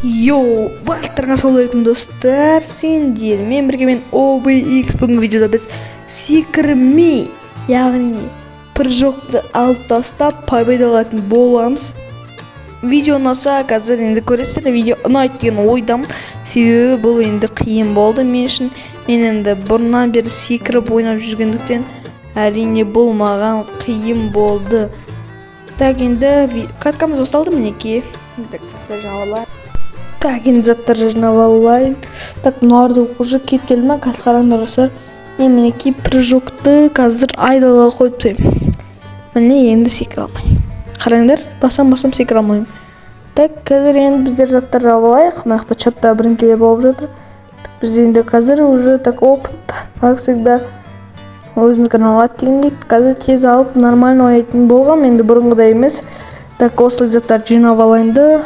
Йоу, барлықтарыңа ассалаумағалейкум достар, сендермен бірге мен OBX. Бүгінгі видеода біз секірмей, яғни прыжокты алып тастап пайдаланатын боламыз. Видео ұнаса, қазір енді көресіздер, видео ұнайды деген ойдамын, себебі бұл енді қиын болды мен үшін. Мен енді бұрыннан бері секіріп ойнап жүргендіктен әрине бұл маған қиын болды. Так, енді каткамыз басталды, мінекей. Так, енді заттар жинап алайын. Так, мыналарды уже кеткелі ма? Қазір қараңдар достар. Мен мінекей прыжокты қазір айдалға қойып тастаймын. Міне енді секіре алмаймын. Қараңдар, басам секіре алмаймын. Так, қазір енді біздер заттар жинап алайық. Мына чатта бірінкелер болып жатыр. Біз енді қазір уже так опыт, как всегда, өзіңіздің алады дегендей. Қазір тез алып нормально ойнайтын болғам, енді бұрынғыдай емес. Так, осылай заттар жинап алайынды.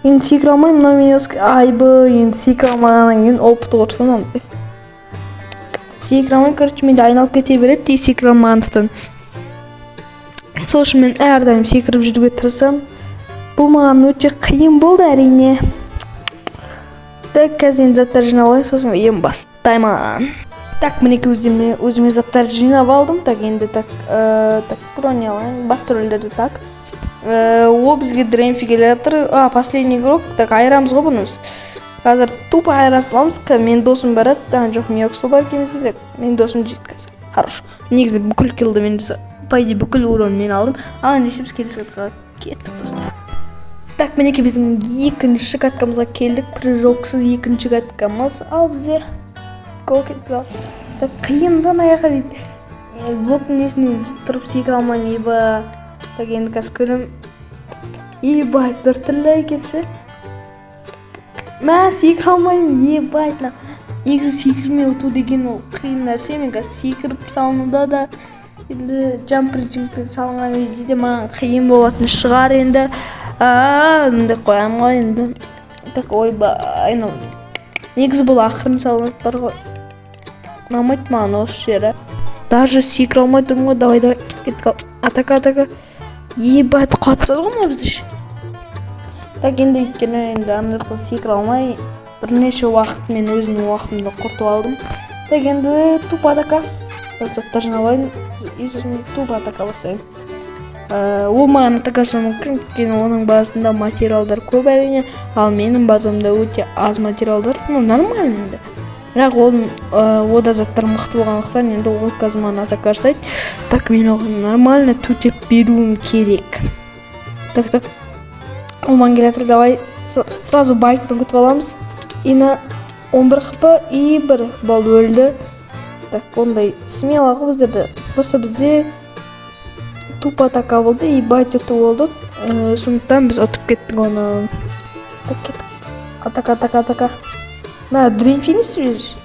Енді секіре алмаймын, мына мен айбы, енді секіре алмағаннан кейін опыты орсынам. Секіре алмаймын, короче, менде айналып кете береді, секіре алмағандықтан. Сол үшін мен әрдайым секіріп жүруге тырысамын. Бұл маған өте қиын болды әрине. Так, қазір енді заттар жинап алайын, сосын ең бастаймын. Так, мінекей өзіме заттар жинап алдым. Так, енді броня алайын, басты рөлдерді так. Ол бізге дреймфи келе жатыр. Последний игрок. Так, айырамыз ғой бұны біз. Қазір тупо айыра саламыз. Мен досым барады. Жоқ, мен өксіл бар екенбізде. Мен досым жейді қазір. Хорош. Негізі бүкіл килді мен пайде бүкіл урон мен алдым. Ал ендеше біз келесі катқа кеттік достар. Так, мінекей біздің екінші каткамызға келдік. Прыжоксыз екінші каткамыз. Ал біздер қол кеттік. Так, қиындан аяға бейді. Блоктың несінен тұрып секіре алмаймын, ебі. Так, енді қазір көрім. Ебайт, бір түрлі екенші. Мә, секіре алмаймын, ебайт. Негізі секірмей ұту деген ол қиын нәрсе. Мен қазір секіріп салынуда да, енді джампер салынған кезде де маған қиын болатын шығар енді. Енді қоям ғой енді. Так, ойбай, негізі бұл ақырын салынып бар ғой. Намайды маған осы жері. Даже секіре алмайтын ғой, давай, кетіп қал. Атака. Ебайт, қатсады ғой ма бізде. Так, енді өйткені енді анырқы секіре алмай, бірнеше уақыт мен өзімнің уақытымды құртып алдым. Так, енді туп атака. Заттар жинап алайын, и сосын туп атака бастаймын. Ол маған атакасы мүмкін, өйткені оның базасында материалдар көп әрине, ал менің базамда өте аз материалдар. Нормально енді. Бірақ ода заттар мықты болғандықтан енді ол қазір маған атака жасайды. Так, мен оған нормально төтеп беруім керек. Так. Ол маған келе жатыр, давай сразу байтпен күтіп аламыз. И на 11 хп и 1 бол өлді. Так, ондай смелағы біздерді. Просто бізде туп атака болды и байт өту болды. Сондықтан біз ұтып кеттік оны. Так, кеттік. Атака. Мә, дреймфи не істеп жүр?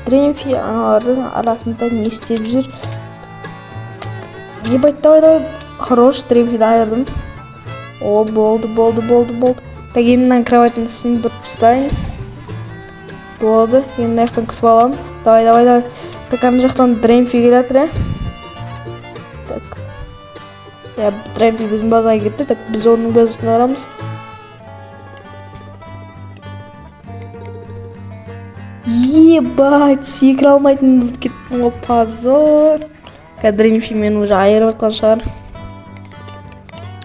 Дреймфи аналардың арасында не істеп жүр? Ебайт, давай. Хорош, дреймфиді айырдым. О, болды. Так, енді мына кроватын сындырып тастайын. Болды, енді аяқтан күтіп аламын. Давай. Так, ана жақтан дреймфи келе жатыр. Так. Дреймфи біздің базаға кетті. Так, біз оның базасын арамыз. Ебать, секіре алмайтын болып кеттім ғой, позор. Дреймфи мен уже айырып атқан шығар.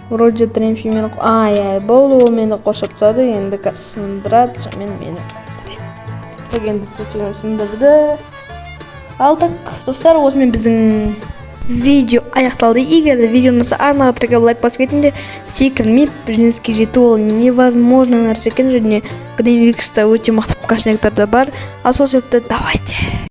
Вроде дреймфи мені болды, ол мені қосып тастады. Енді сындырады, мені так, енді сөйтіп сындырды. Ал так, достар, осымен біздің видео аяқталды. Егер де видео ұнаса, арнаға тірге лайк басып кетіңдер. Секірмей жеңіске жету ол невозможно нәрсе екен, және Гринвикста өте мықты покашниктар да бар. Ал сол себепті давайте.